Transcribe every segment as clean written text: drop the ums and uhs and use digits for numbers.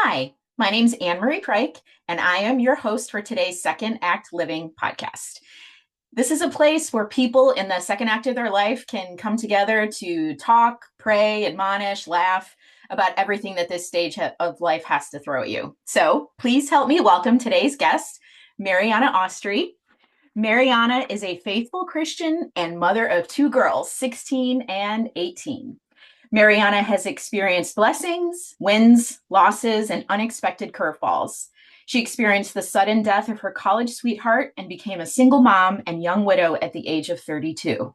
Hi, my name's Anne Marie Pryke, and I am your host for today's Second Act Living podcast. This is a place where people in the second act of their life can come together to talk, pray, admonish, laugh about everything that this stage of life has to throw at you. So please help me welcome today's guest, Mariana Austry. Mariana is a faithful Christian and mother of two girls, 16 and 18. Mariana has experienced blessings, wins, losses, and unexpected curveballs. She experienced the sudden death of her college sweetheart and became a single mom and young widow at the age of 32.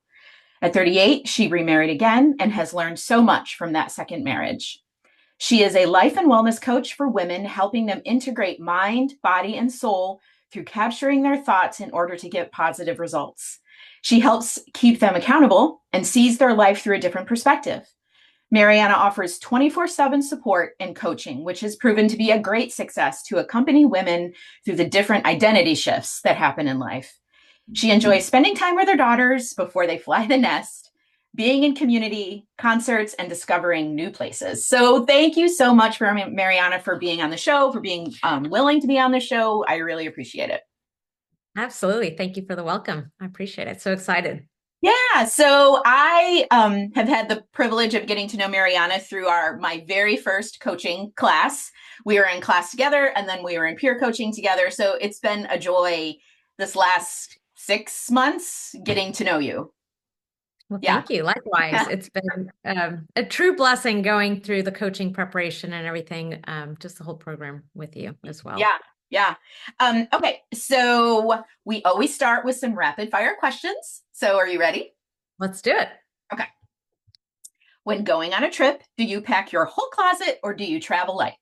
At 38, she remarried again and has learned so much from that second marriage. She is a life and wellness coach for women, helping them integrate mind, body, and soul through capturing their thoughts in order to get positive results. She helps keep them accountable and sees their life through a different perspective. Mariana offers 24/7 support and coaching, which has proven to be a great success to accompany women through the different identity shifts that happen in life. She enjoys spending time with her daughters before they fly the nest, being in community, concerts, and discovering new places. So thank you so much for Mariana for being on the show, for being willing to be on the show. I really appreciate it. Absolutely. Thank you for the welcome. I appreciate it. So excited. Yeah, so I have had the privilege of getting to know Mariana through my very first coaching class. We were in class together, and then we were in peer coaching together. So it's been a joy this last 6 months getting to know you. Well, Yeah, thank you. Likewise, it's been a true blessing going through the coaching preparation and everything, just the whole program with you as well. yeah, yeah. Okay, so we always start with some rapid fire questions. So are you ready? Let's do it. Okay. When going on a trip, do you pack your whole closet or do you travel light?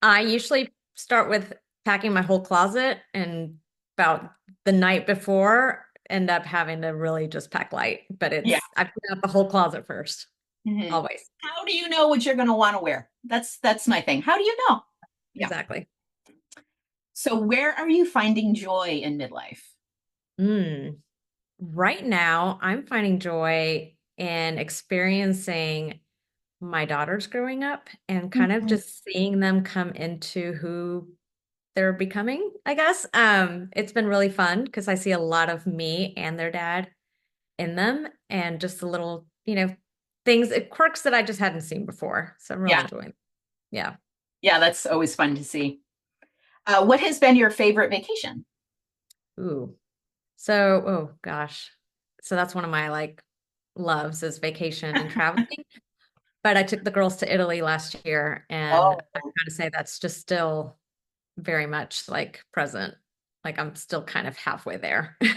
I usually start with packing my whole closet and about the night before end up having to really just pack light. But Yeah. I put out the whole closet first, Mhm. always. How do you know what you're going to want to wear? That's my thing. How do you know? Yeah. Exactly. So where are you finding joy in midlife? Mm. Right now, I'm finding joy in experiencing my daughters growing up and kind of Mhm. just seeing them come into who they're becoming, I guess. It's been really fun because I see a lot of me and their dad in them and just the little, things, quirks that I just hadn't seen before. So I'm really Yeah. enjoying it. Yeah. Yeah, that's always fun to see. What has been your favorite vacation? Ooh. So, oh gosh. So that's one of my loves is vacation and traveling. But I took the girls to Italy last year, and Oh, I gotta say that's just still very much present. Like I'm still kind of halfway there. yeah,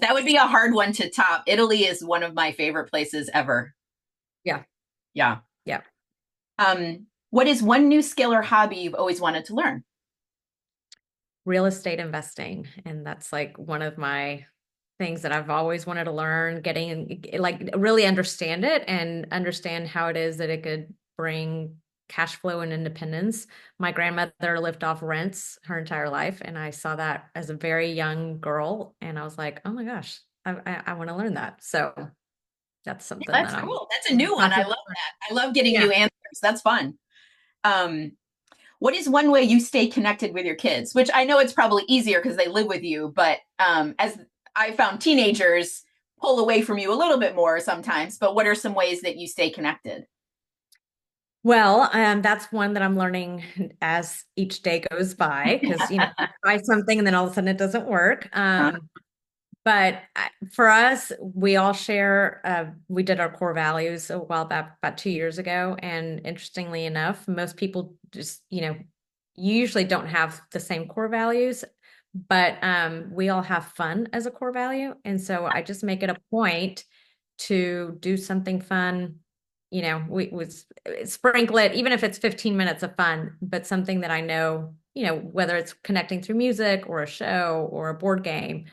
that would be a hard one to top. Italy is one of my favorite places ever. Yeah, Yeah. yeah. What is one new skill or hobby you've always wanted to learn? Real estate investing, and that's like one of my things that I've always wanted to learn, getting really understand it and understand how it is that it could bring cash flow and independence. My grandmother lived off rents her entire life, and I saw that as a very young girl, and I was like, oh my gosh, I want to learn that. So that's Yeah, something that's that I'm cool. That's a new one. I love constantly. that. I love getting Yeah. new answers. That's fun. Um, what is one way you stay connected with your kids? Which I know it's probably easier because they live with you, but as I found teenagers pull away from you a little bit more sometimes. But what are some ways that you stay connected? Well, that's one that I'm learning as each day goes by because, you try something and then all of a sudden it doesn't work. But for us, we all share, we did our core values a while back, about 2 years ago. And interestingly enough, most people just, you usually don't have the same core values, but we all have fun as a core value. And so I just make it a point to do something fun. We sprinkle it, even if it's 15 minutes of fun, but something that I know, whether it's connecting through music or a show or a board game,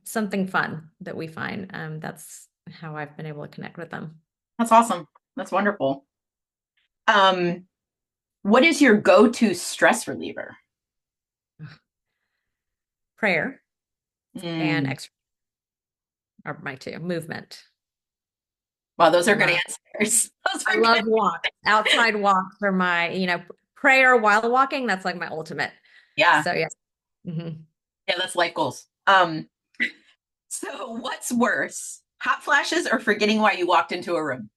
something fun that we find. That's how I've been able to connect with them. That's awesome. That's wonderful. Um, what is your go-to stress reliever? Prayer and Mm, exercise are my two. Movement. Well, those I are good love answers. Those I are love good. walks. Outside walks are my, prayer while walking. That's like my ultimate. Yeah. So yeah. hmm Yeah, that's life goals. So what's worse? Hot flashes or forgetting why you walked into a room?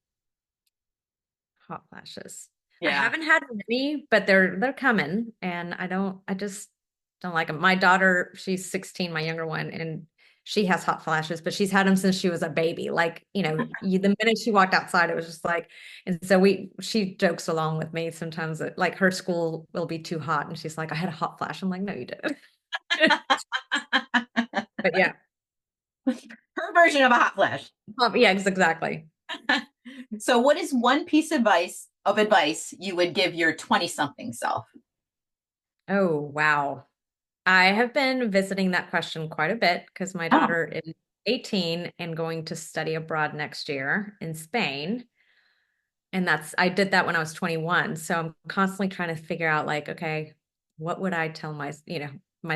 Hot flashes. I Yeah. haven't had many, but they're coming, and I just don't like them. My daughter, she's 16, my younger one, and she has hot flashes, but she's had them since she was a baby. Like, the minute she walked outside, it was just like, and so she jokes along with me sometimes that like her school will be too hot, and she's like, I had a hot flash. I'm like, no, you didn't. But yeah. Her version of a hot flash. Yeah, exactly. So what is one piece of advice you would give your 20 something self? Oh, wow. I have been visiting that question quite a bit because my Oh, daughter is 18 and going to study abroad next year in Spain. And I did that when I was 21. So I'm constantly trying to figure out like, okay, what would I tell my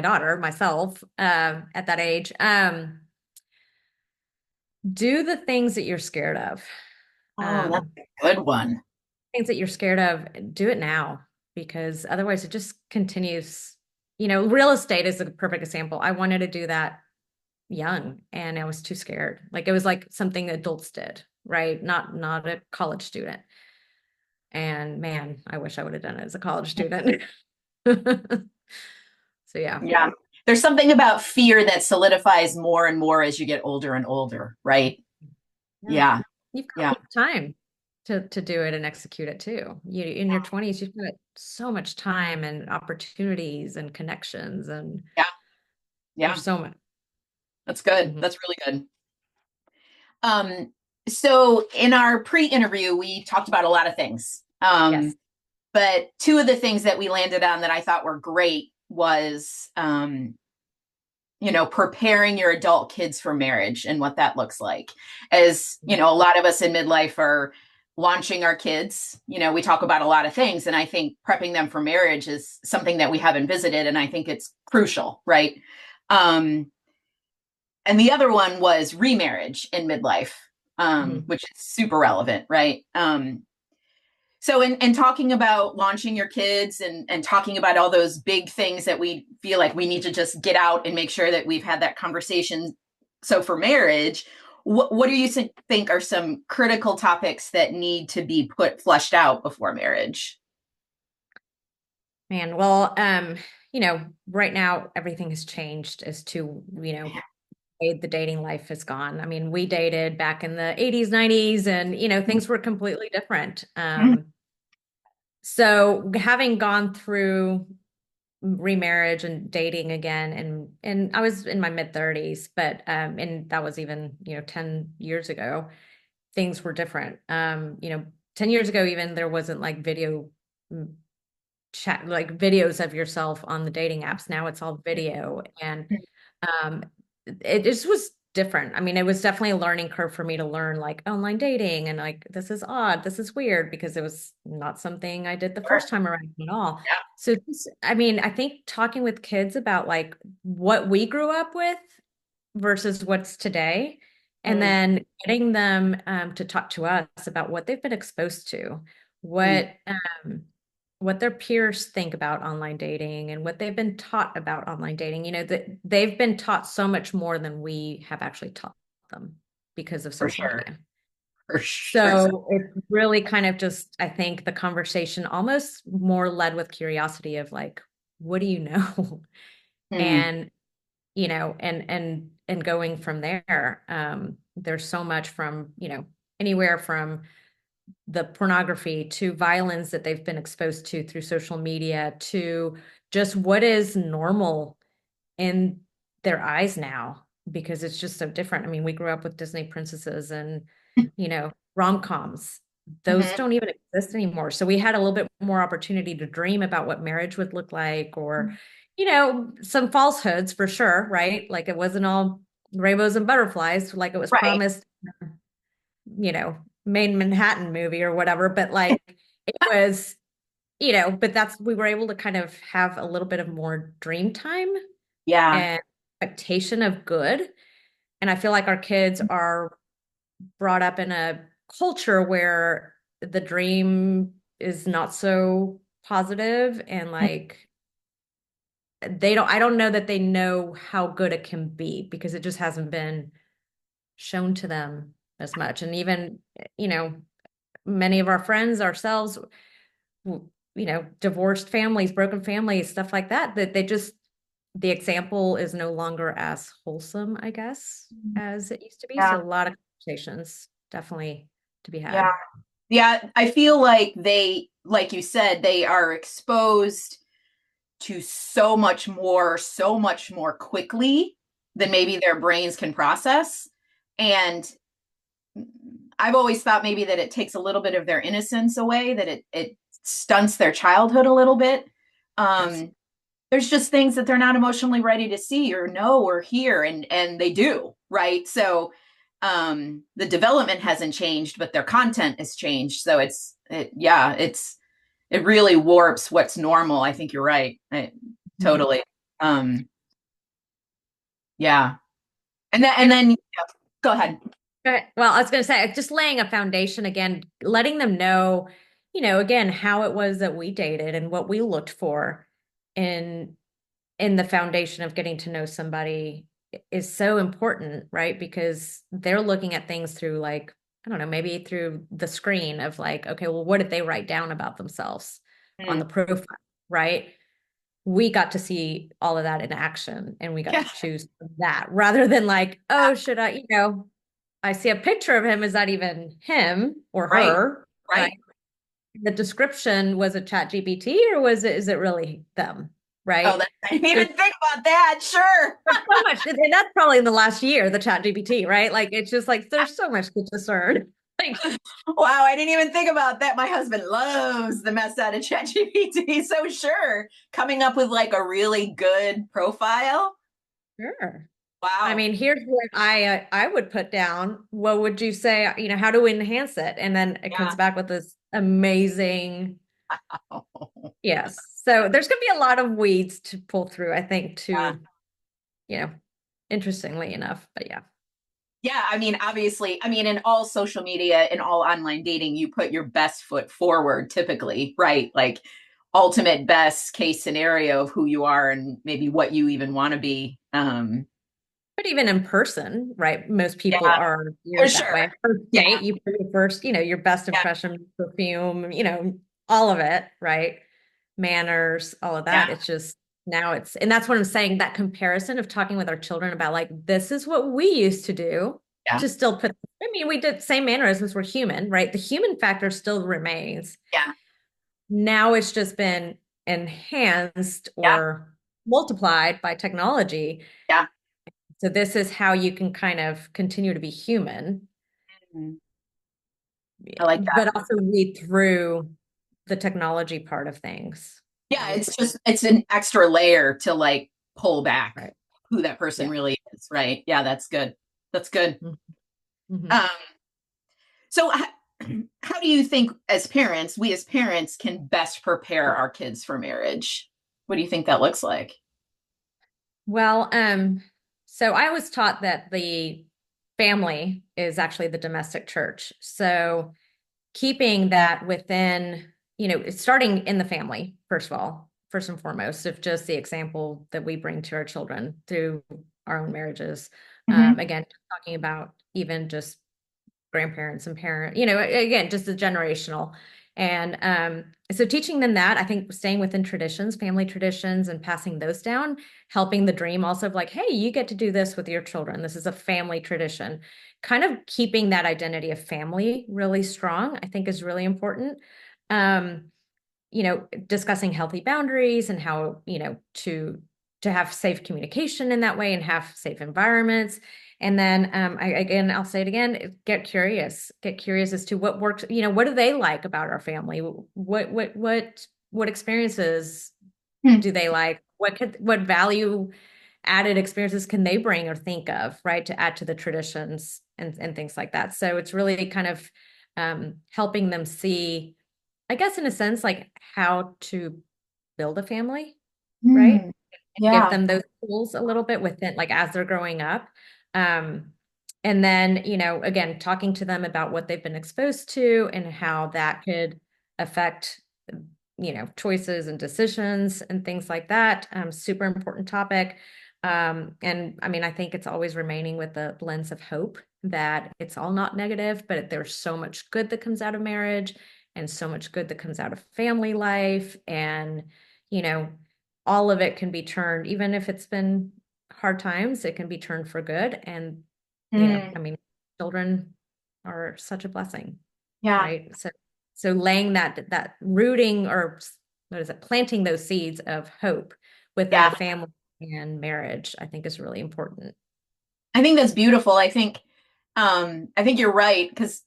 daughter, myself, at that age? Do the things that you're scared of. oh, that's Um, a good one. things that you're scared of, do it now because otherwise it just continues. Real estate is a perfect example. I wanted to do that young and I was too scared. Like it was like something adults did, right? Not a college student. And man, I wish I would have done it as a college student. So yeah. Yeah. There's something about fear that solidifies more and more as you get older and older, right? Yeah. Yeah. You've got Yeah. more time to do it and execute it too. You in your 20s, you've got so much time and opportunities and connections and Yeah. Yeah. there's so much. That's good. Mhm. That's really good. Um, so in our pre-interview, we talked about a lot of things. Yes. But two of the things that we landed on that I thought were great was preparing your adult kids for marriage and what that looks like. As, a lot of us in midlife are launching our kids. We talk about a lot of things, and I think prepping them for marriage is something that we haven't visited, and I think it's crucial, right? Um, and the other one was remarriage in midlife, Mhm. which is super relevant, right? So in talking about launching your kids and talking about all those big things that we feel like we need to just get out and make sure that we've had that conversation. So for marriage, what do you think are some critical topics that need to be fleshed out before marriage? Man, well, right now everything has changed as to, way the dating life has gone. I mean, we dated back in the 80s, 90s, and things were completely different. So having gone through remarriage and dating again, and I was in my mid 30s, but and that was even, 10 years ago, things were different. 10 years ago, even there wasn't like mm, chat, like videos of yourself on the dating apps. Now it's all video. And um, it just was different. I mean, it was definitely a learning curve for me to learn like online dating and like, this is odd, this is weird because it was not something I did the Sure. first time around at all. Yeah. So, I mean, I think talking with kids about like what we grew up with versus what's today, and Mm, then getting them to talk to us about what they've been exposed to, mm, what their peers think about online dating and what they've been taught about online dating. That they've been taught so much more than we have actually taught them because of for social sure. media. For sure. So it's really kind of just, I think the conversation almost more led with curiosity of like, what do you know? Mm, And and going from there. There's so much from, anywhere from the pornography to violence that they've been exposed to through social media to just what is normal in their eyes now because it's just so different. I mean, we grew up with Disney princesses and, rom-coms. Those mhm. don't even exist anymore. So we had a little bit more opportunity to dream about what marriage would look like or, some falsehoods for sure, right? Like it wasn't all rainbows and butterflies like it was Right. promised, Main Manhattan movie or whatever, but like it was, but we were able to kind of have a little bit of more dream time Yeah. and expectation of good. And I feel like our kids are brought up in a culture where the dream is not so positive and like I don't know that they know how good it can be because it just hasn't been shown to them as much. And even, you know, many of our friends, ourselves, divorced families, broken families, stuff like that, that they just, the example is no longer as wholesome, I guess, as it used to be. Yeah. So a lot of conversations definitely to be Yeah. had. Yeah. I feel like like you said, they are exposed to so much more quickly than maybe their brains can process. And I've always thought maybe that it takes a little bit of their innocence away, that it stunts their childhood a little bit. Yes. Um, there's just things that they're not emotionally ready to see or know or hear, and they do, right? So the development hasn't changed, but their content has changed. So it really warps what's normal. I think you're right. Mhm. Totally. Um, yeah. And then yeah, go ahead. Okay. Well, I was going to say, just laying a foundation again, letting them know, again, how it was that we dated and what we looked for in in the foundation of getting to know somebody is so important, right? Because they're looking at things through like, I don't know, maybe through the screen of like, okay, well, what did they write down about themselves on Mm. the profile, right? We got to see all of that in action and we got Yeah. to choose that rather than like, oh, should I see a picture of him. Is that even him or Right. her? Right. Right. The description was a chat GPT or is it really them? Oh, Right. I didn't even There's, think about that. Sure. there's so much, and that's probably in the last year, the chat GPT, right? Like it's just like there's so much to discern. Like, Wow, I didn't even think about that. My husband loves the mess out of ChatGPT. So sure, coming up with like a really good profile. sure. I Wow. mean, here's what I would put down. What would you say, how do we enhance it? And then it comes Yeah. back with this amazing, Oh, yes. So there's going to be a lot of weeds to pull through, I think, yeah. you know, interestingly enough. But yeah. Yeah, I mean, obviously, I mean, in all social media, in all online dating, you put your best foot forward typically, right? Like ultimate best case scenario of who you are and maybe what you even want to be. But even in person, right? Most people Yeah, are for geared that sure. way. First Yeah, date, you put your first, your best yeah, impression, perfume, all of it, right? Manners, all of yeah, that. It's just now and that's what I'm saying, that comparison of talking with our children about like, this is what we used to do yeah, to still put, I mean, we did same mannerisms, we're human, right? The human factor still remains. yeah, Now it's just been enhanced yeah, or multiplied by technology. yeah. So this is how you can kind of continue to be human, Mhm. I like that. but also read through the technology part of things, Yeah, right? it's an extra layer to like pull back Right. who that person Yeah. really is, right? Yeah, that's good. That's good. Mm-hmm. Um, so how do you think as parents, we as parents can best prepare our kids for marriage? What do you think that looks like? Well, so I was taught that the family is actually the domestic church. So keeping that within, it's starting in the family, first of all, first and foremost, of just the example that we bring to our children through our own marriages. Hmm. Again, talking about even just grandparents and parent, again, just the generational. And so teaching them that, I think staying within traditions, family traditions, and passing those down, helping the dream also of like, hey, you get to do this with your children. This is a family tradition. Kind of keeping that identity of family really strong, I think is really important. Um, discussing healthy boundaries and how, to have safe communication in that way and have safe environments. And then I'll say it again, get curious as to what works, what do they like about our family? What experiences Hmm. do they like? What value added experiences can they bring or think of, right? To add to the traditions and things like that. So it's really kind of helping them see, I guess, in a sense, like how to build a family, right? Hmm. Give Yeah. them those tools a little bit within, like as they're growing up. Um, And then, again, talking to them about what they've been exposed to and how that could affect, choices and decisions and things like that. Super important topic. And I mean, I think it's always remaining with the lens of hope that it's all not negative, but there's so much good that comes out of marriage and so much good that comes out of family life. And, you know, all of it can be turned, even if it's been hard times, it can be turned for good. And Mm, I mean, children are such a blessing, yeah. right? So laying that rooting, or what is it, planting those seeds of hope within the Yeah. family and marriage, I think is really important. I think that's beautiful. I think you're right because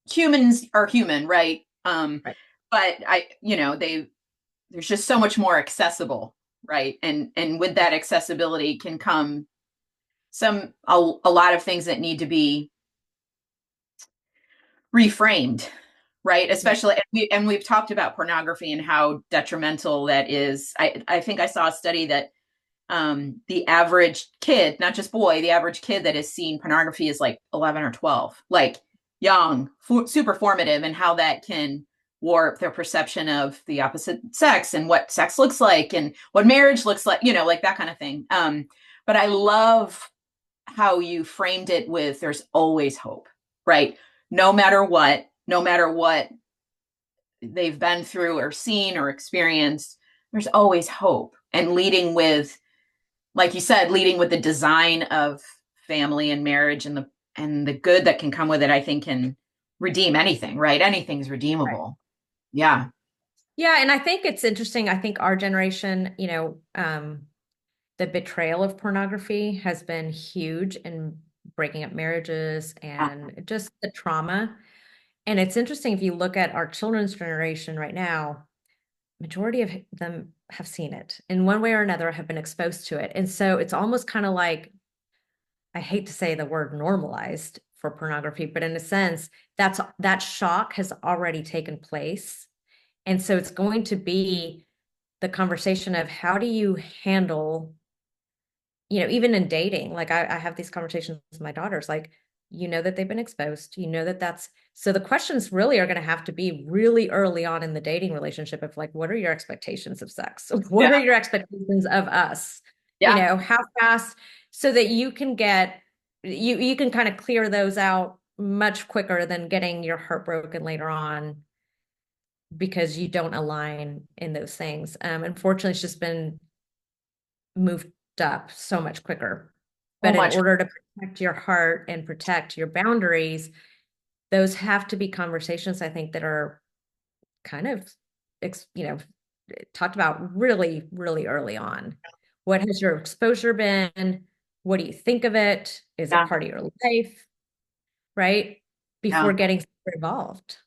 humans are human, right? Right. But there's just so much more accessible, right? And with that accessibility can come a lot of things that need to be reframed, right? Yep. Especially we've talked about pornography and how detrimental that is. I think I saw a study that the average kid, not just boy, the average kid that has seen pornography is like 11 or 12, like young, super formative, and how that can warp their perception of the opposite sex and what sex looks like and what marriage looks like, like that kind of thing. But I love how you framed it with there's always hope, right? No matter what they've been through or seen or experienced, there's always hope. And leading with, like you said, leading with the design of family and marriage and the good that can come with it, I think can redeem anything, right? Anything's Right. redeemable. Yeah. Yeah, and I think it's interesting. I think our generation, the betrayal of pornography has been huge in breaking up marriages Yeah. and just the trauma. And it's interesting if you look at our children's generation right now, majority of them have seen it in one way or another, have been exposed to it. And so it's almost kind of like, I hate to say the word normalized for pornography, but in a sense, that shock has already taken place. And so it's going to be the conversation of how do you handle, even in dating, like I have these conversations with my daughters, like, that they've been exposed, that's, so the questions really are going to have to be really early on in the dating relationship of like, what are your expectations of sex? What Yeah. are your expectations of us? Yeah. How fast, so that you can you can kind of clear those out much quicker than getting your heart broken later on because you don't align in those things. Unfortunately, it's just been moved up so much quicker. So But in much. order to protect your heart and protect your boundaries, those have to be conversations, I think, that are kind of, talked about really, really early on. What has your exposure been? What do you think of it? Is it Yeah. part of your life? Right? Before Yeah. getting super involved.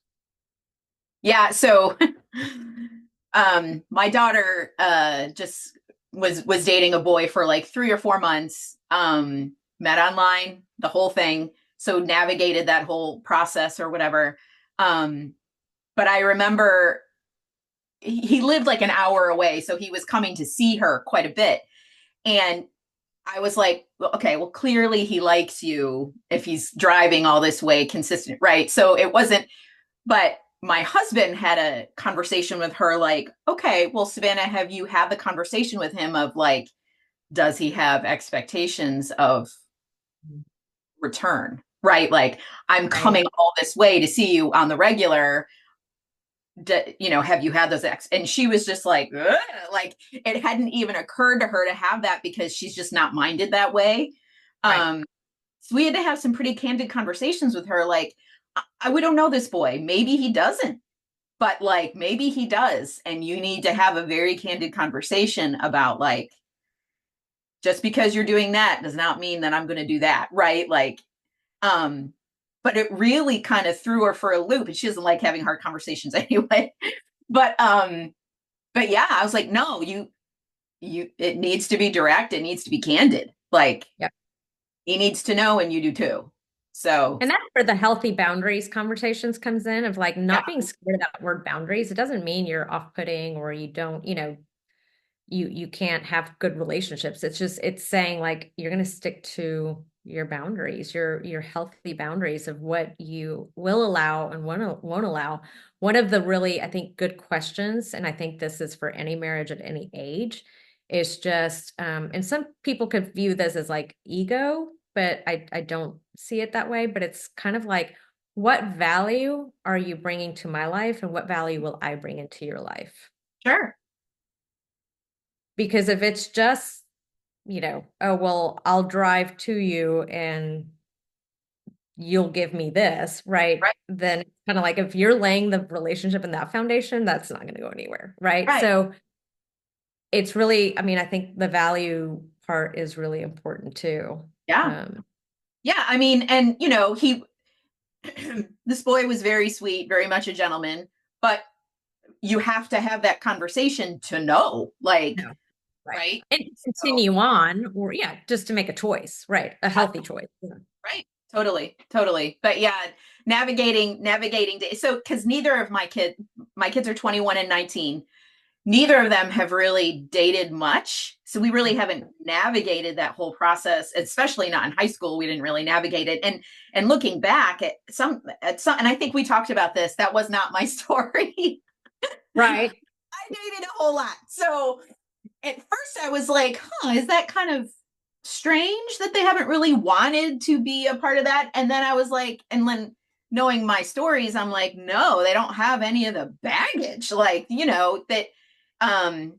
Yeah. So my daughter just was dating a boy for like 3 or 4 months, met online, the whole thing. So navigated that whole process or whatever. Um, but I remember he lived like an hour away, so he was coming to see her quite a bit. And I was like, well, okay, well, clearly he likes you if he's driving all this way consistent, right? So it wasn't, but my husband had a conversation with her, like, okay, well, Savannah, have you had the conversation with him of like, does he have expectations of return? Right? Like, I'm Right. coming all this way to see you on the regular. Have you had those and she was just like, ugh, like it hadn't even occurred to her to have that because she's just not minded that way. Right. So we had to have some pretty candid conversations with her, like, we don't know this boy, maybe he doesn't, but like maybe he does, and you need to have a very candid conversation about like, just because you're doing that does not mean that I'm going to do that, right? Like, um but it really kind of threw her for a loop, and she doesn't like having hard conversations anyway. But yeah, I was like, no, it needs to be direct, it needs to be candid, like Yep. he needs to know and you do too. So And that's where the healthy boundaries conversations comes in, of like yeah. not being scared of that word boundaries. It doesn't mean you're off-putting or you don't, you can't have good relationships. It's saying like you're going to stick to your boundaries, your healthy boundaries of what you will allow and won't allow. One of the really, I think, good questions, and I think this is for any marriage at any age, is just and some people could view this as like ego, but I don't see it that way. But it's kind of like, what value are you bringing to my life, and what value will I bring into your life? Sure. Because if it's just, oh, well, I'll drive to you and you'll give me this, right? Right. Then it's kind of like if you're laying the relationship in that foundation, that's not going to go anywhere, right? Right. So it's really, I mean, I think the value part is really important too. Yeah. Um, Yeah. I mean, and this boy was very sweet, very much a gentleman, but you have to have that conversation to know, like, no, right. right? And So, continue on, or yeah, just to make a choice, right? A yeah, healthy choice. Yeah. right. Totally. Totally. But yeah, navigating. So, because neither of my kids are 21 and 19. Neither of them have really dated much. So we really haven't navigated that whole process, especially not in high school. We didn't really navigate it. And looking back at some, and I think we talked about this, that was not my story. Right. I dated a whole lot. So at first I was like, is that kind of strange that they haven't really wanted to be a part of that? And then I was like, and then knowing my stories, I'm like, no, they don't have any of the baggage, like, that um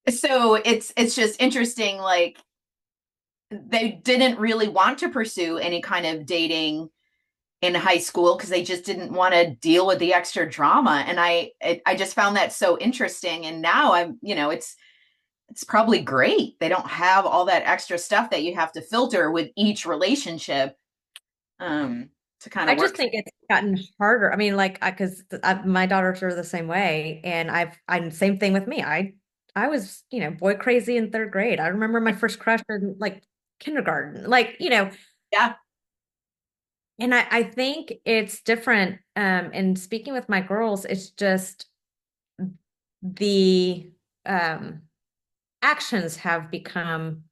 so it's just interesting, like they didn't really want to pursue any kind of dating in high school because they just didn't want to deal with the extra drama, and I just found that so interesting. And now it's probably great they don't have all that extra stuff that you have to filter with each relationship, um to kind I of just work. think it's gotten harder. I mean, like, because my daughters are the same way, and I'm same thing with me. I was, boy crazy in third grade. I remember my first crush in like kindergarten, like, Yeah. and I think it's different. And speaking with my girls, it's just the actions have become,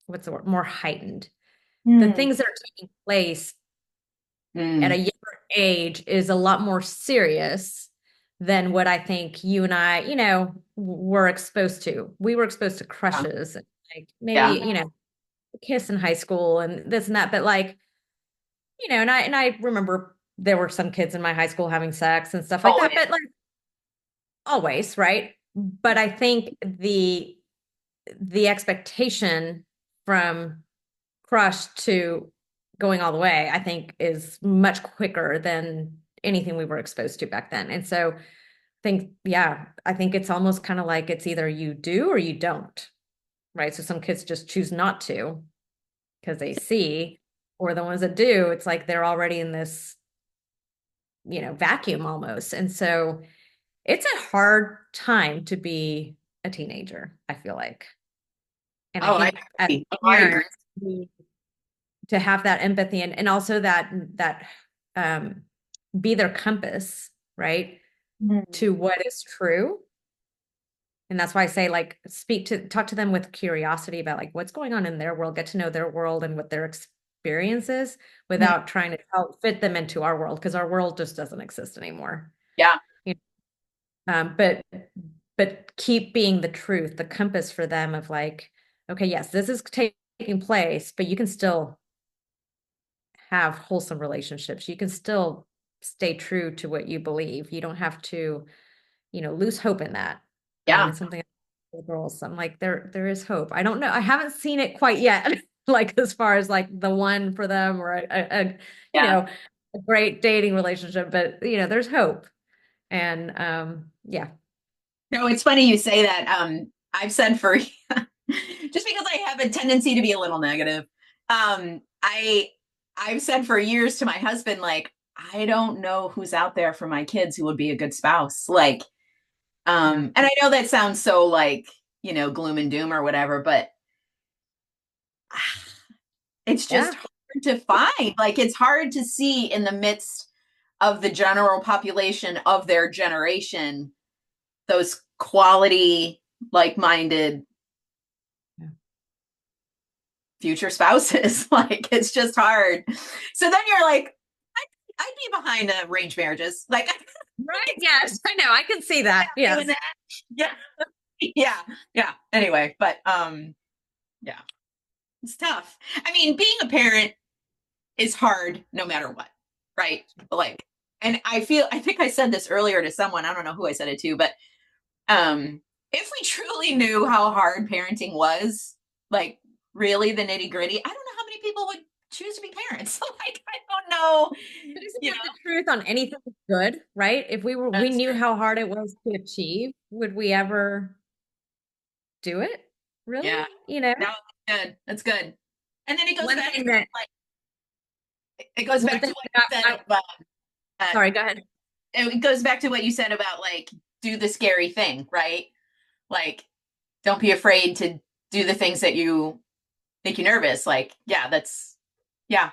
what's the word, more heightened. The Mm. things that are taking place at a Mm. younger age is a lot more serious than what I think you and I, were exposed to. We were exposed to Yeah. crushes and like maybe, Yeah. kiss in high school and this and that. But like, and I remember there were some kids in my high school having sex and stuff like Oh, that, but like always, right? But I think the expectation from crush to going all the way, I think is much quicker than anything we were exposed to back then. And so yeah, I think it's almost kind of like it's either you do or you don't, right? So some kids just choose not to because they see, or the ones that do, it's like they're already in this, vacuum almost. And so it's a hard time to be a teenager, I feel like. And I oh, I think as agree. Oh, I agree. parents, to have that empathy and also that um be their compass, right? Mm. To what is true. And that's why I say like talk to them with curiosity about like what's going on in their world, get to know their world and what their experience is Mm. without trying to help fit them into our world because our world just doesn't exist anymore. Yeah. You but keep being the truth, the compass for them of like, okay, yes, this is taking place, but you can still have wholesome relationships. You can still stay true to what you believe. You don't have to, lose hope in that. Yeah. It's something with girls. I'm like, there is hope. I don't know. I haven't seen it quite yet. Like as far as like the one for them or Yeah. a great dating relationship, but there's hope. And yeah. No, it's funny you say that. I've said for just because I have a tendency to be a little negative, I've said for years to my husband, like, I don't know who's out there for my kids who would be a good spouse. Like, Yeah. and I know that sounds so like, gloom and doom or whatever, but it's just Yeah. hard to find. Like, it's hard to see in the midst of the general population of their generation those quality like-minded Yeah. future spouses. Like it's just hard. So then you're like, I'd be behind arranged marriages. Like Right. Yes, I know. I can see that. doing Yes. that. Yeah. Yeah. Yeah. Anyway, but yeah, it's tough. I mean, being a parent is hard no matter what, right? Like, and I think I said this earlier to someone, I don't know who I said it to, but if we truly knew how hard parenting was, like really the nitty gritty, I don't know how many people would choose to be parents. Like, I don't know, But isn't you know, that the truth on anything good, right? If we that's knew true. how hard it was to achieve, would we ever do it? Really? Yeah. You know, No, that's good. That's good. And then it goes one back to thing that like, it goes one back thing to what that you said about, sorry, go ahead. it goes back to what you said about like, do the scary thing, right? Like, don't be afraid to do the things that you make you nervous. Like, yeah, that's, yeah.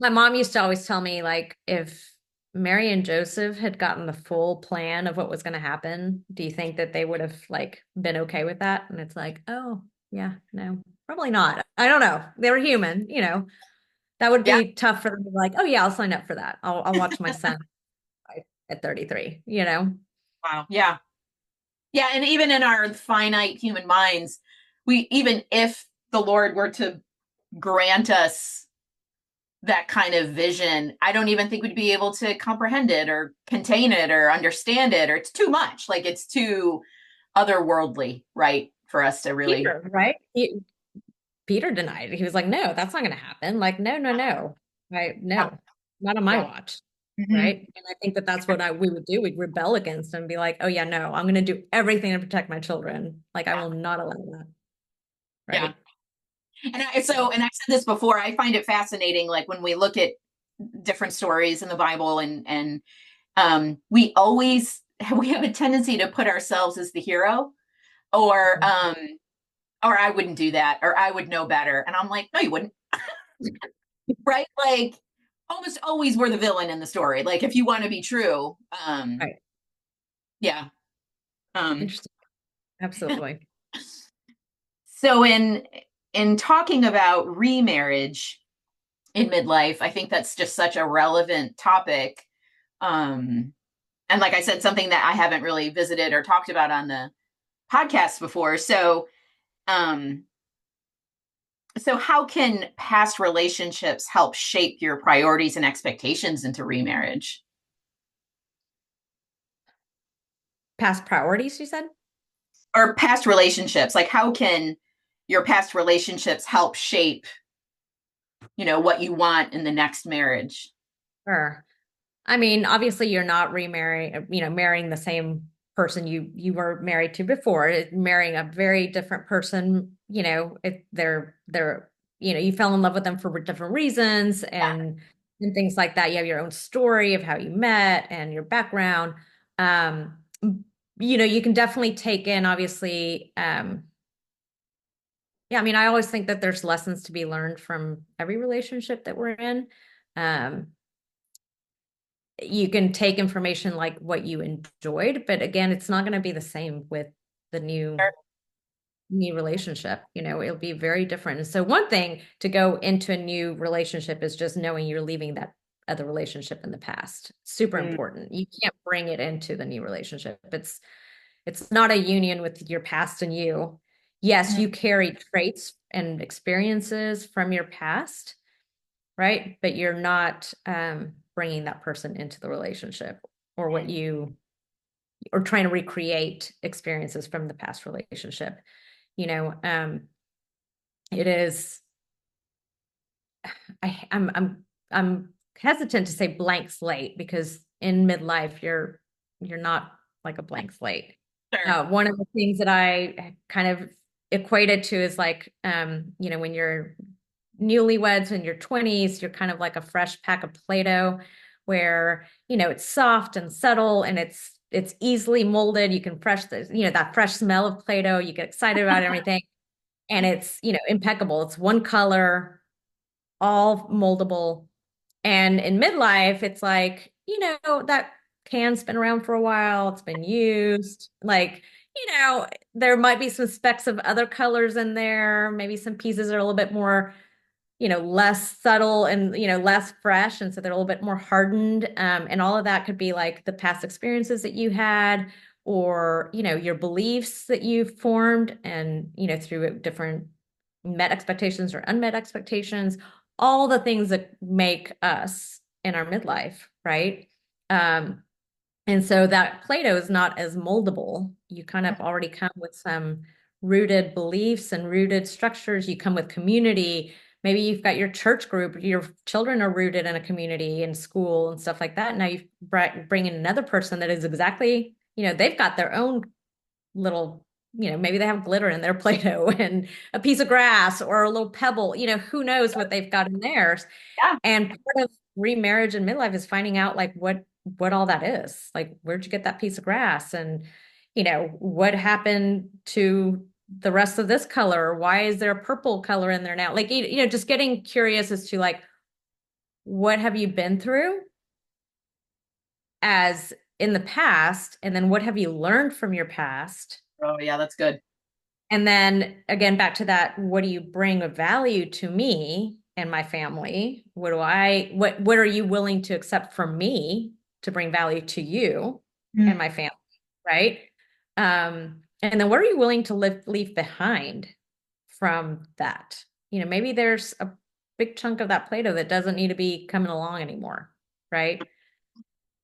My mom used to always tell me, like, if Mary and Joseph had gotten the full plan of what was going to happen, do you think that they would have like been okay with that? And it's like, oh, yeah, no, probably not. I don't know. They were human, you know. That would Yeah. be tough for them to be like, oh yeah, I'll sign up for that. I'll watch my son at 33, you know. Wow. Yeah. Yeah. And even in our finite human minds, even if the Lord were to grant us that kind of vision, I don't even think we'd be able to comprehend it or contain it or understand it, or it's too much. Like it's too otherworldly, right? For us to really. Peter, right? Peter denied it. He was like, no, that's not going to happen. Like, no, no, no. Right? Yeah. No, not on my Yeah. watch. Mm-hmm. Right. And I think that that's what we would do. We'd rebel against him and be like, oh, yeah, no, I'm going to do everything to protect my children. Like, I will not allow that. Yeah. Right. And I've said this before, I find it fascinating, like when we look at different stories in the Bible and we always we have a tendency to put ourselves as the hero, or or I wouldn't do that, or I would know better. And I'm like, no, you wouldn't. Right? Like almost always we're the villain in the story. Like if you want to be true. Right. Yeah. Um Interesting. Absolutely. so in talking about remarriage in midlife, I think that's just such a relevant topic. Um and like I said, something that I haven't really visited or talked about on the podcast before. Um, so how can past relationships help shape your priorities and expectations into remarriage? Past priorities, you said? Or past relationships, like how can your past relationships help shape, what you want in the next marriage? Sure. I mean, obviously you're not remarrying, marrying the same person you were married to before. Marrying a very different person, if they're, you fell in love with them for different reasons and things like that. You have your own story of how you met and your background. Um, you can definitely take in obviously, yeah, I mean, I always think that there's lessons to be learned from every relationship that we're in. Um, you can take information like what you enjoyed, but again, it's not going to be the same with the new relationship. It'll be very different. And so one thing to go into a new relationship is just knowing you're leaving that other relationship in the past. Super Mm, important. You can't bring it into the new relationship. It's not a union with your past and you. Yes, mhm, you carry traits and experiences from your past, right? But you're not bringing that person into the relationship or what mm. you or trying to recreate experiences from the past relationship. You know, it is. I'm hesitant to say blank slate because in midlife you're not like a blank slate. Sure. One of the things that I kind of equated to is like, when you're newlyweds in your 20s, you're kind of like a fresh pack of Play-Doh where, it's soft and subtle and it's easily molded. You can that fresh smell of Play-Doh, you get excited about everything and it's, impeccable. It's one color, all moldable. And in midlife, it's like, that can's been around for a while, it's been used. Like, there might be some specks of other colors in there. Maybe some pieces are a little bit more, less subtle and, less fresh. And so they're a little bit more hardened. And all of that could be like the past experiences that you had or, your beliefs that you've formed and, through different met expectations or unmet expectations, all the things that make us in our midlife, right? Um, and so that Play-Doh is not as moldable. You kind of already come with some rooted beliefs and rooted structures. You come with community. Maybe you've got your church group, your children are rooted in a community and school and stuff like that. Now you bring in another person that is exactly, they've got their own little, maybe they have glitter in their Play-Doh and a piece of grass or a little pebble, who knows what they've got in theirs. Yeah. And part of remarriage and midlife is finding out like what all that is. Like, where'd you get that piece of grass? And, what happened to the rest of this color? Why is there a purple color in there now? Like, just getting curious as to like, what have you been through as in the past? And then what have you learned from your past? Oh, yeah, that's good. And then again, back to that, what do you bring of value to me and my family? What are you willing to accept from me to bring value to you and Mm. my family, right? And then what are you willing to leave behind from that? Maybe there's a big chunk of that Play-Doh that doesn't need to be coming along anymore, right?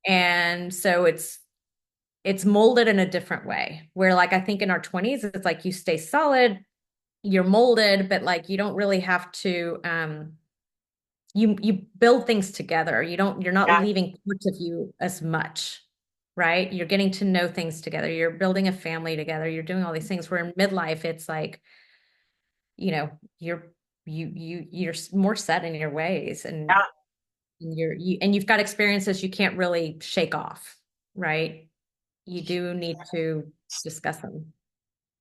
And so it's molded in a different way where like I think in our 20s it's like you stay solid, you're molded, but like you don't really have to you build things together. You're not Yeah. leaving parts of you as much, right? You're getting to know things together. You're building a family together. You're doing all these things where in midlife it's like, you know, you're you're more set in your ways Yeah. and and you've got experiences you can't really shake off, right? You do need to discuss them.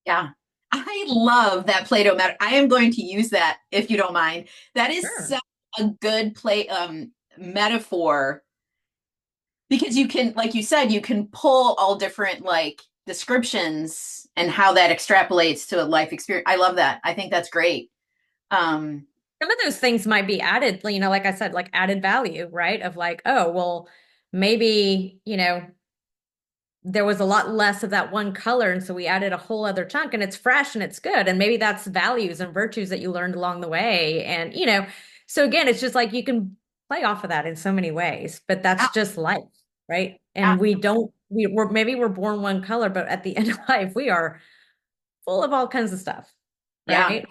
Yeah. I love that Play-Doh metaphor. I am going to use that if you don't mind. That is Sure. such a good metaphor because you can, like you said, you can pull all different like descriptions and how that extrapolates to a life experience. I love that. I think that's great. Um, Some of those things might be added, like I said, like added value, right? Of like, oh, well, maybe, there was a lot less of that one color. And so we added a whole other chunk and it's fresh and it's good. And maybe that's values and virtues that you learned along the way. And, so again, it's just like you can play off of that in so many ways, but yeah, that's just life, right? yeah, And we're born one color, but at the end of life, we are full of all kinds of stuff, yeah. right?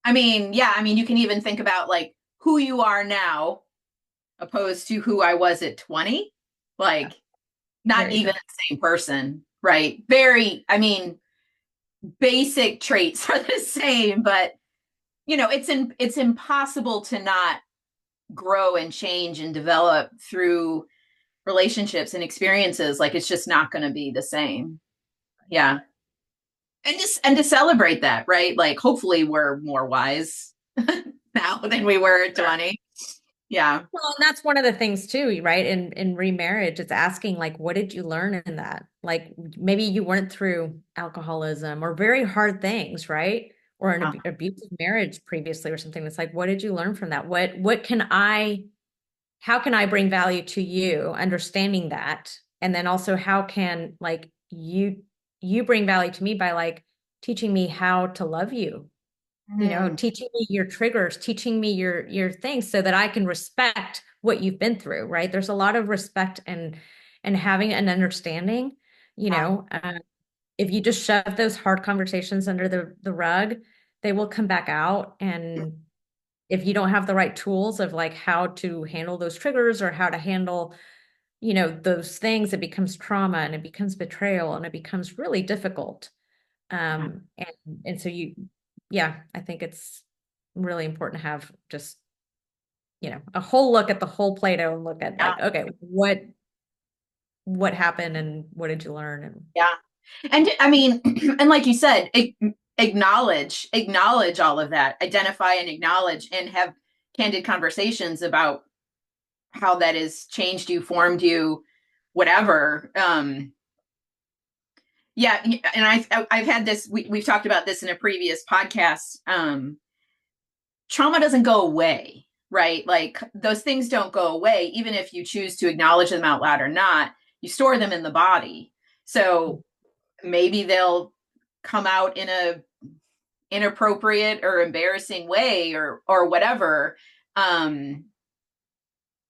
I mean, you can even think about like who you are now opposed to who I was at 20. Like, not Very even different. the same person, right? Very, I mean, basic traits are the same, but it's impossible to not grow and change and develop through relationships and experiences. Like it's just not going to be the same. Yeah. And to celebrate that, right? Like hopefully we're more wise now than we were at 20. Yeah. Well, and that's one of the things too, right? In remarriage, it's asking like, what did you learn in that? Like maybe you went through alcoholism or very hard things, right? Or an Uh, abusive marriage previously or something. That's like, what did you learn from that? How can I bring value to you, understanding that? And then also how can like you bring value to me by like teaching me how to love you, mm, teaching me your triggers, teaching me your things so that I can respect what you've been through, right? There's a lot of respect and having an understanding, you uh, know, uh, if you just shove those hard conversations under the rug, they will come back out. And if you don't have the right tools of like how to handle those triggers or how to handle, those things, it becomes trauma and it becomes betrayal and it becomes really difficult. yeah, And so yeah, I think it's really important to have just, a whole look at the whole Play-Doh and look at yeah, like, okay, what happened and what did you learn? And yeah. And I mean, and like you said, acknowledge all of that, identify and acknowledge, and have candid conversations about how that has changed you, formed you, whatever. Yeah, and I've had this. We've talked about this in a previous podcast. Trauma doesn't go away, right? Like those things don't go away, even if you choose to acknowledge them out loud or not. You store them in the body, so maybe they'll come out in a inappropriate or embarrassing way or whatever. Um,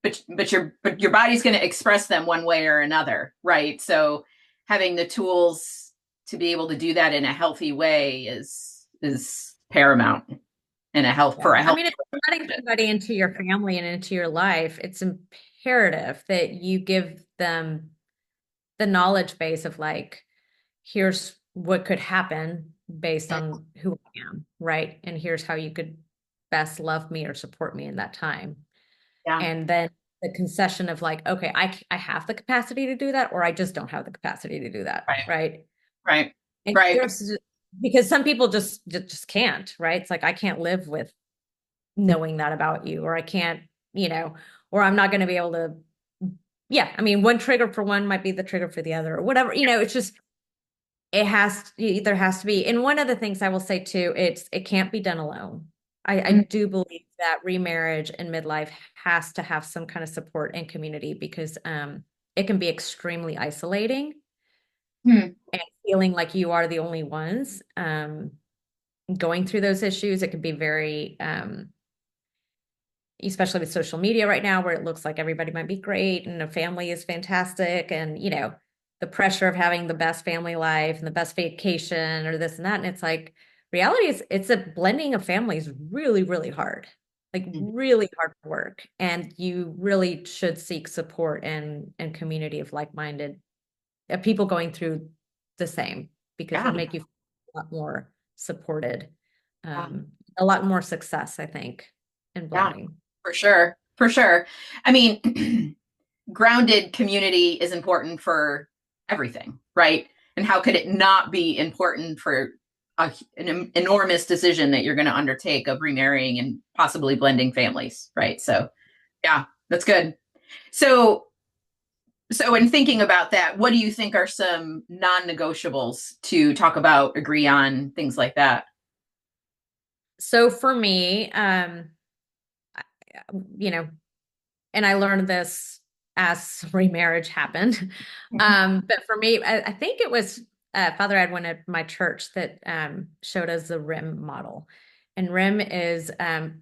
but your body's going to express them one way or another, right? So having the tools to be able to do that in a healthy way is paramount in a health for Yeah. a I healthy mean, if you're letting relationship. somebody into your family and into your life, it's imperative that you give them the knowledge base of like, here's what could happen based on who I am, right? And here's how you could best love me or support me in that time. Yeah, And then the concession of like, okay, I have the capacity to do that, or I just don't have the capacity to do that, right, right? right, And right. there's because some people just can't, right? It's like I can't live with knowing that about you, or I can't, you know, or I'm not going to be able to. Yeah, I mean, one trigger for one might be the trigger for the other, or whatever. It's just there has to be. And one of the things I will say too, it can't be done alone. I Mm-hmm. do believe that remarriage and midlife has to have some kind of support and community because it can be extremely isolating and feeling like you are the only ones going through those issues. It can be very especially with social media right now, where it looks like everybody might be great and a family is fantastic. And, the pressure of having the best family life and the best vacation or this and that. And it's like, reality is it's a blending of families really, really hard, like really hard work. And you really should seek support and community of like-minded people going through the same because Yeah, it'll make you feel a lot more supported, yeah, um, a lot more success, I think, in yeah, blending. for sure, for sure. I mean, grounded community is important for everything, right? And how could it not be important for an enormous decision that you're going to undertake of remarrying and possibly blending families, right? So, yeah, that's good. So, so in thinking about that, what do you think are some non-negotiables to talk about, agree on, things like that? So for me, you know, and I learned this as remarriage happened. But for me, I think it was Father Edwin at my church that showed us the RIM model. And RIM is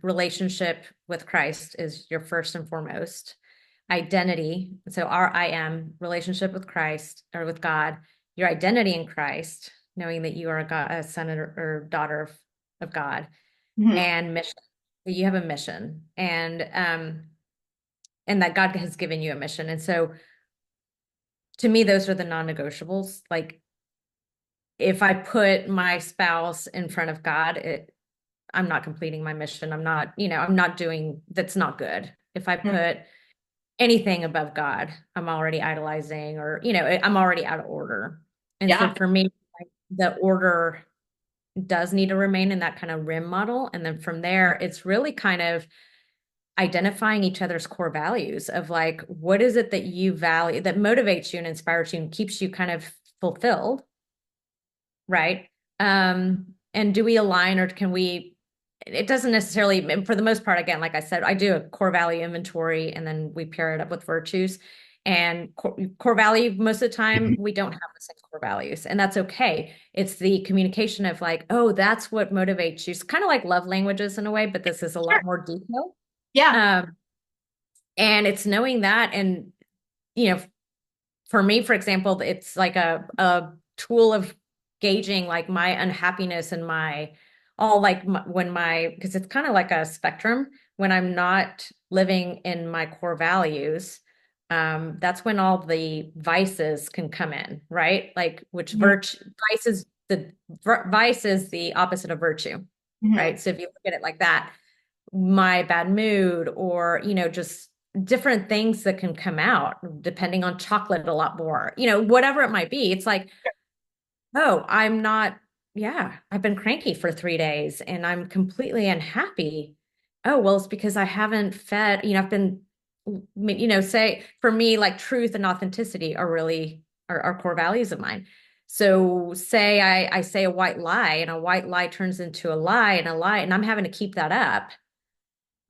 relationship with Christ is your first and foremost identity. So our I am relationship with Christ or with God, your identity in Christ, knowing that you are a son or daughter of God, Mm-hmm. and mission. That you have a mission, and that God has given you a mission. And so to me, those are the non-negotiables. Like if I put my spouse in front of God, I'm not completing my mission. I'm not doing, that's not good. If I put anything above God, I'm already idolizing or, I'm already out of order. And so Yeah, for me, like, the order does need to remain in that kind of rim model. And then from there, it's really kind of identifying each other's core values of like, what is it that you value that motivates you and inspires you and keeps you kind of fulfilled, right? And do we align or can we, it doesn't necessarily, for the most part, again, like I said, I do a core value inventory and then we pair it up with virtues. And core value, most of the time, we don't have the same core values, and that's okay. It's the communication of like, oh, that's what motivates you. It's kind of like love languages in a way, but this is a sure. lot more detailed. Yeah, Um, and it's knowing that, and you know, for me, for example, it's like a tool of gauging like my unhappiness and my all like when my because it's kind of like a spectrum when I'm not living in my core values. That's when all the vices can come in, right? Like which mm-hmm. virtue vice is vice is the opposite of virtue, Mm-hmm. right? So if you look at it like that, my bad mood or just different things that can come out depending on chocolate a lot more, whatever it might be. It's like, oh, I'm not, yeah, I've been cranky for 3 days and I'm completely unhappy. Oh, well, it's because I haven't fed, I've been, say for me, like truth and authenticity are really are core values of mine. So say I say a white lie and a white lie turns into a lie and a lie, and I'm having to keep that up,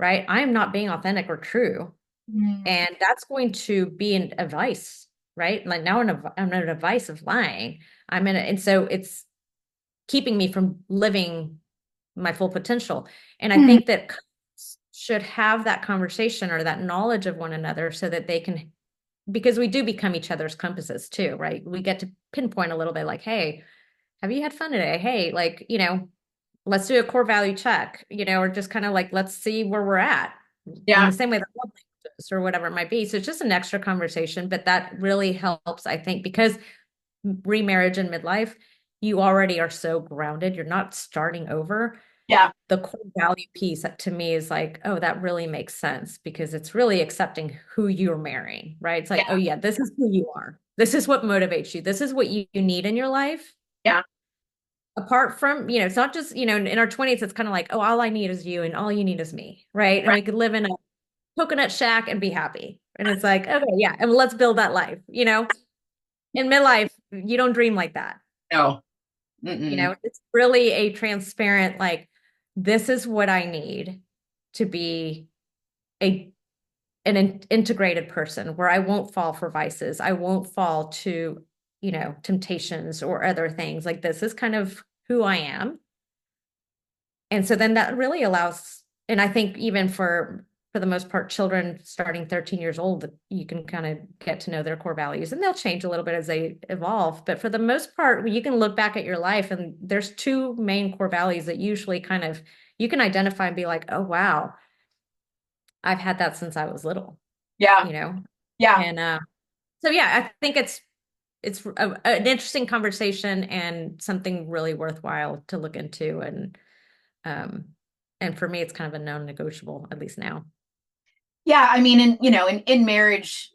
right? I am not being authentic or true. Mm. And that's going to be a vice, right? Like now I'm in a vice of lying. And so it's keeping me from living my full potential. And I Mm. think that couples should have that conversation or that knowledge of one another so that they can, because we do become each other's compasses too, right? We get to pinpoint a little bit like, hey, have you had fun today? Hey, like, let's do a core value check, or just kind of like, let's see where we're at in the Yeah. same way that love languages or whatever it might be. So it's just an extra conversation, but that really helps, I think, because remarriage and midlife, you already are so grounded. You're not starting over. Yeah. The core value piece to me is like, oh, that really makes sense because it's really accepting who you're marrying, right? It's like, oh Yeah. yeah, this is who you are. This is what motivates you. This is what you need in your life. Yeah. Apart from, it's not just, in our 20s, it's kind of like, oh, all I need is you and all you need is me, right? And Right. we could live in a coconut shack and be happy. And it's like, okay, yeah, and let's build that life, In midlife, you don't dream like that. No. Mm-mm. It's really a transparent, like, this is what I need to be a integrated person where I won't fall for vices. I won't fall to, temptations or other things. Like this is kind of who I am. And so then that really allows, and I think even for the most part, children starting 13 years old, you can kind of get to know their core values and they'll change a little bit as they evolve. But for the most part, you can look back at your life and there's two main core values that usually kind of you can identify and be like, oh wow, I've had that since I was little, Yeah. you know? Yeah. And so yeah, I think it's an interesting conversation and something really worthwhile to look into. Um, and for me, it's kind of a non-negotiable, at least now. Yeah. I mean, in marriage,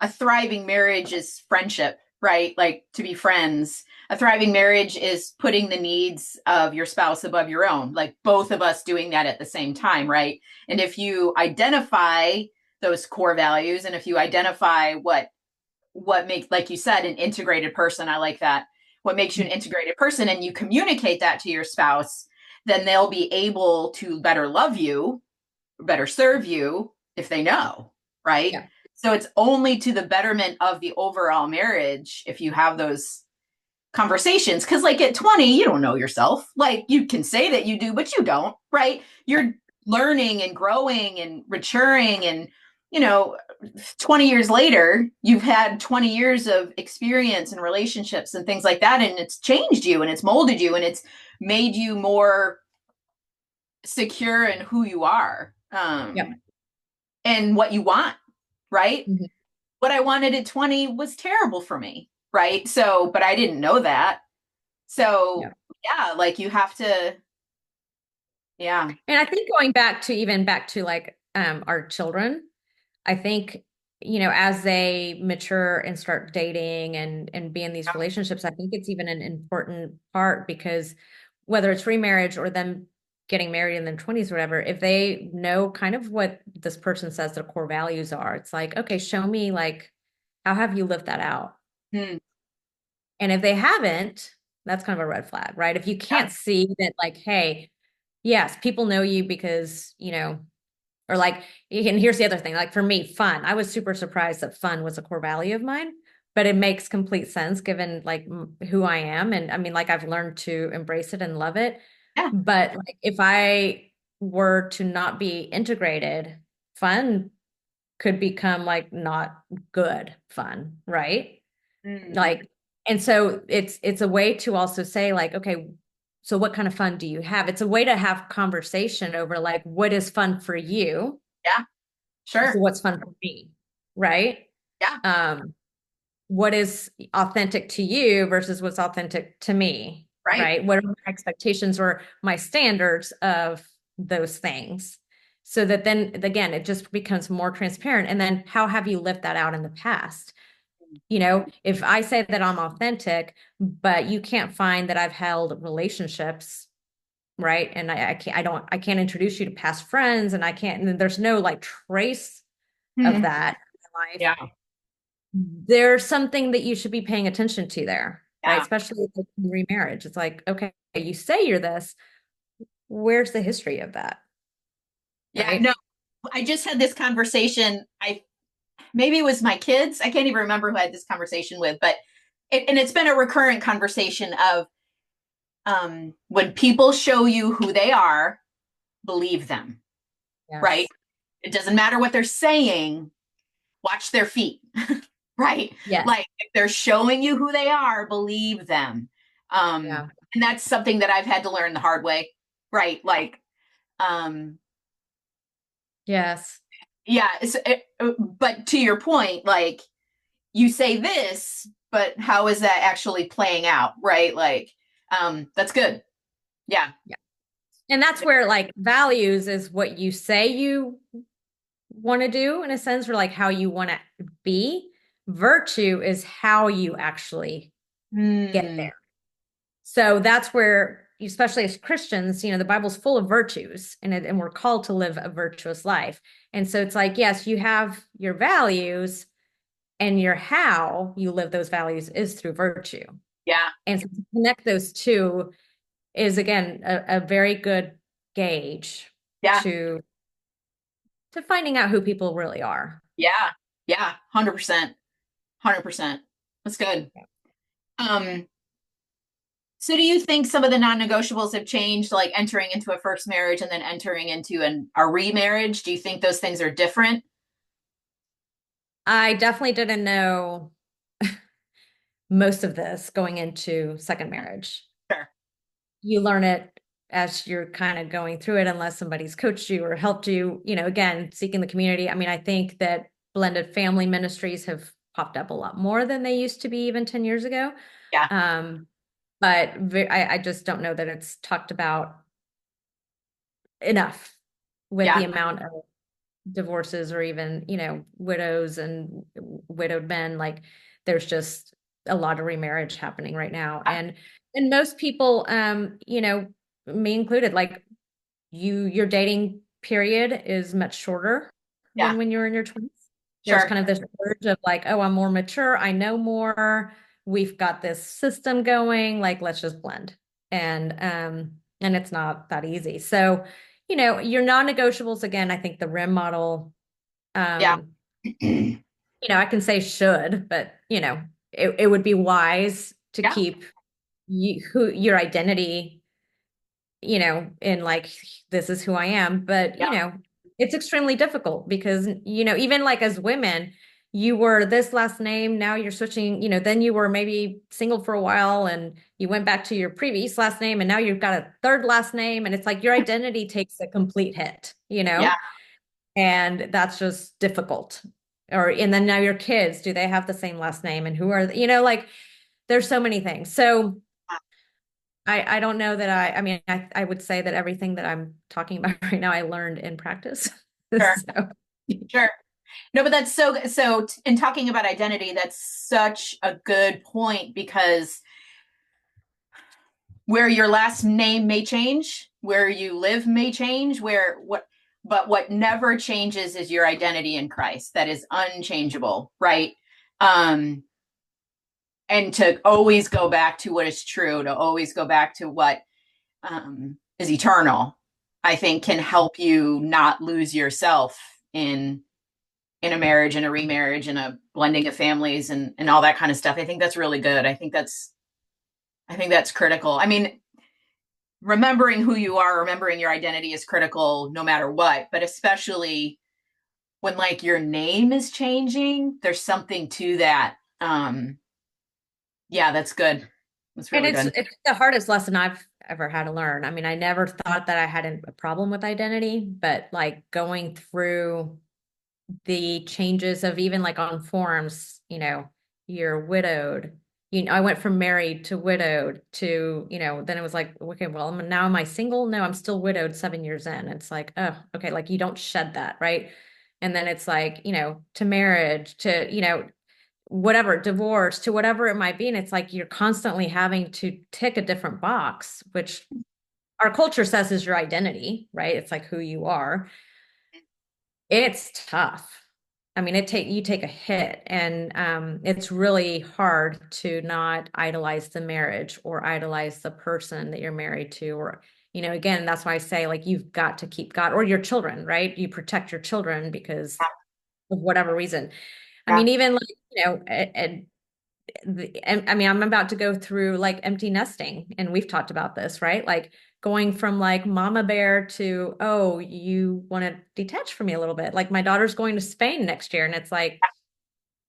a thriving marriage is friendship, right? Like to be friends. A thriving marriage is putting the needs of your spouse above your own, like both of us doing that at the same time, right? And if you identify those core values and if you identify what makes, like you said, an integrated person, I like that, what makes you an integrated person, and you communicate that to your spouse, then they'll be able to better love you, better serve you if they know, right? Yeah. So it's only to the betterment of the overall marriage if you have those conversations. Because, like, at 20, you don't know yourself. Like, you can say that you do, but you don't, right? You're learning and growing and maturing. And, you know, 20 years later, you've had 20 years of experience and relationships and things like that. And it's changed you and it's molded you and it's made you more secure in who you are. Yep. And what you want, right? Mhm. What I wanted at 20 was terrible for me, right? So, but I didn't know that. Yeah. So, yeah, like you have to, yeah. And I think going back to like our children, I think, as they mature and start dating and be in these relationships, I think it's even an important part because whether it's remarriage or them getting married in their 20s or whatever, if they know kind of what this person says their core values are, it's like, okay, show me like how have you lived that out? Hmm. And if they haven't, that's kind of a red flag, right? If you Yeah. can't see that, like, hey, yes, people know you because, or like, and here's the other thing, like for me, fun. I was super surprised that fun was a core value of mine, but it makes complete sense given like who I am. And I mean, like I've learned to embrace it and love it. Yeah. But like if I were to not be integrated, fun could become like not good fun, right? Mm. Like, and so it's a way to also say like, okay, so what kind of fun do you have? It's a way to have conversation over like what is fun for you. Yeah. So Sure. what's fun for me, right? Yeah. Um, what is authentic to you versus what's authentic to me, Right. right? What are my expectations or my standards of those things? So that then again, it just becomes more transparent. And then how have you lived that out in the past? If I say that I'm authentic, but you can't find that I've held relationships, right? And I can't introduce you to past friends and I can't, and there's no like trace of Hmm. that in my life. Yeah. There's something that you should be paying attention to there. right? Yeah. Especially with remarriage. It's like, okay, you say you're this. Where's the history of that? Yeah. No, Right? I just had this conversation. Maybe it was my kids. I can't even remember who I had this conversation with, but and it's been a recurrent conversation of when people show you who they are, believe them, right? Yes. It doesn't matter what they're saying, watch their feet, right? Yes. Like if they're showing you who they are, believe them. Yeah. And that's something that I've had to learn the hard way, right? Like, um, Yes. yeah, but to your point, like you say this, but how is that actually playing out, right? Like, that's good. Yeah, Yeah. And that's where like values is what you say you want to do in a sense, or like how you want to be. Virtue is how you actually get mm, there. So that's where, especially as Christians, the Bible's full of virtues and we're called to live a virtuous life. And so it's like, yes, you have your values and your how you live those values is through virtue. yeah, And so to connect those two is again a very good gauge yeah, to finding out who people really are. yeah, yeah, 100%, 100%. That's good. Um, so do you think some of the non-negotiables have changed, like entering into a first marriage and then entering into a remarriage? Do you think those things are different? I definitely didn't know most of this going into second marriage. Sure. You learn it as you're kind of going through it, unless somebody's coached you or helped you, again, seeking the community. I mean, I think that blended family ministries have popped up a lot more than they used to be even 10 years ago. Yeah, Um, but I just don't know that it's talked about enough with yeah, the amount of divorces or even, widows and widowed men. Like there's just a lot of remarriage happening right now. And most people, me included, like your dating period is much shorter yeah, than when you're in your 20s. There's sure. kind of this urge of like, oh, I'm more mature, I know more, we've got this system going, like let's just blend. And it's not that easy. So, your non-negotiables, again, I think the RIM model, Yeah, um, I can say should, but it would be wise to yeah, keep your identity, in like, this is who I am. But, yeah, it's extremely difficult because, even like as women, you were this last name, now you're switching, then you were maybe single for a while and you went back to your previous last name and now you've got a third last name. And it's like your identity takes a complete hit. yeah, And that's just difficult. And then now your kids, do they have the same last name and who are, like there's so many things. So I don't know that I mean, I would say that everything that I'm talking about right now, I learned in practice. sure, So sure. No, but that's so in talking about identity, that's such a good point because where your last name may change, where you live may change, but what never changes is your identity in Christ. That is unchangeable, right? Um, and to always go back to what is true, to always go back to what is eternal, I think can help you not lose yourself in a marriage and a remarriage and a blending of families and all that kind of stuff. I think that's really good. I think that's critical. I mean, remembering who you are, remembering your identity is critical no matter what, but especially when like your name is changing, there's something to that. Yeah, that's good. That's and really it's good. it's the hardest lesson I've ever had to learn. I mean, I never thought that I had a problem with identity, but like going through the changes of even like on forms, you're widowed. I went from married to widowed to, then it was like, okay, well, now am I single? No, I'm still widowed 7 years in. It's like, oh, okay, like you don't shed that, right? And then it's like, to marriage, to, whatever, divorce, to whatever it might be. And it's like you're constantly having to tick a different box, which our culture says is your identity, right? It's like who you are. It's tough. I mean, you take a hit, and it's really hard to not idolize the marriage or idolize the person that you're married to, or again, that's why I say like you've got to keep God or your children, right? You protect your children because of whatever reason. I Yeah. mean, even like and I mean, I'm about to go through like empty nesting, and we've talked about this, right? Like going from like mama bear to, oh, you want to detach from me a little bit. Like my daughter's going to Spain next year, and it's like,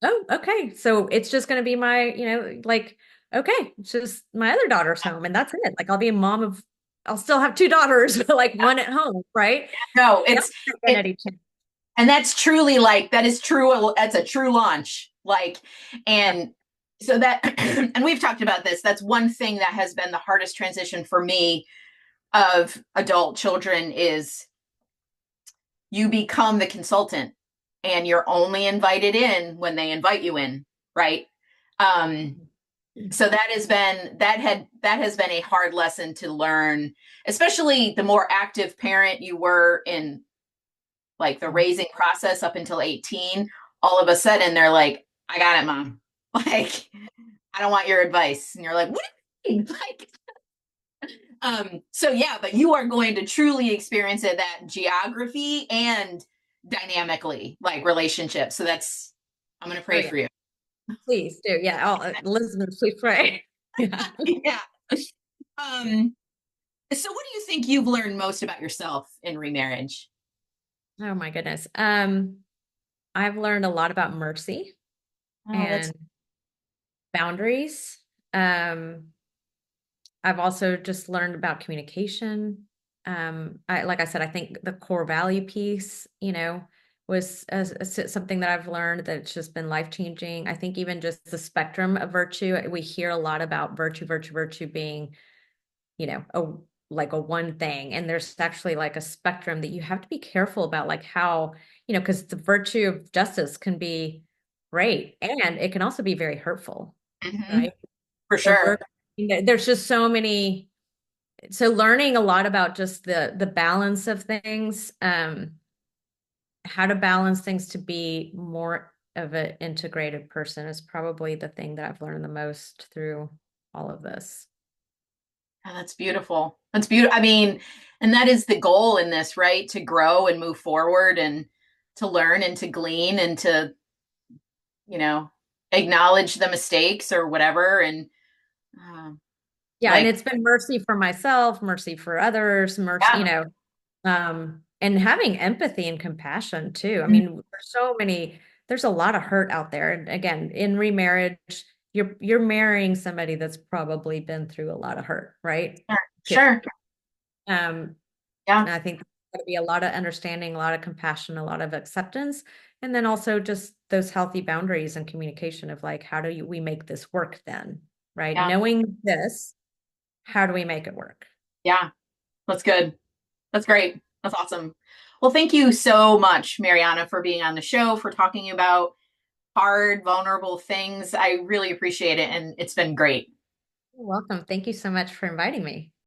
oh, okay. So it's just going to be my, like, okay, it's just my other daughter's home, and that's it. Like I'll be a mom of, I'll still have two daughters, but like one at home, right? No, That's it, identity change. and that's truly like, that is true. That's a true launch. Like, and so that, and we've talked about this. That's one thing that has been the hardest transition for me of adult children is you become the consultant and you're only invited in when they invite you in, right? Um, so that has been a hard lesson to learn, especially the more active parent you were in like the raising process up until 18. All of a sudden they're like, I got it, mom. Like, I don't want your advice. And you're like, what do you mean? Like, so yeah, but you are going to truly experience it, that geography and dynamically, like relationships. So that's, I'm going to Oh pray yeah, for you. please do. Yeah, Elizabeth, please pray. Yeah. Yeah. Um, so what do you think you've learned most about yourself in remarriage? Oh my goodness. I've learned a lot about mercy Oh, that's and boundaries. Um, I've also just learned about communication. Like I said, I think the core value piece, was something that I've learned that's just been life changing. I think even just the spectrum of virtue, we hear a lot about virtue being, a like a one thing, and there's actually like a spectrum that you have to be careful about, like how, because the virtue of justice can be great, and it can also be very hurtful, mm-hmm, right? for So sure. there's just so many. So learning a lot about just the balance of things, how to balance things to be more of an integrated person is probably the thing that I've learned the most through all of this. Oh, that's beautiful. That's beautiful. I mean, and that is the goal in this, right? To grow and move forward and to learn and to glean and to, you know, acknowledge the mistakes or whatever. And Yeah, and like, it's been mercy for myself, mercy for others, mercy, yeah, and having empathy and compassion too. I mean, there's a lot of hurt out there. And again, in remarriage, you're marrying somebody that's probably been through a lot of hurt, right? sure, Period. sure. Um, Yeah, and I think there's going to be a lot of understanding, a lot of compassion, a lot of acceptance, and then also just those healthy boundaries and communication of like, how do we make this work then, right? yeah, Knowing this, how do we make it work? yeah. That's good. That's great. That's awesome. Well, thank you so much, Mariana, for being on the show, for talking about hard, vulnerable things. I really appreciate it. And it's been great. You're welcome. Thank you so much for inviting me.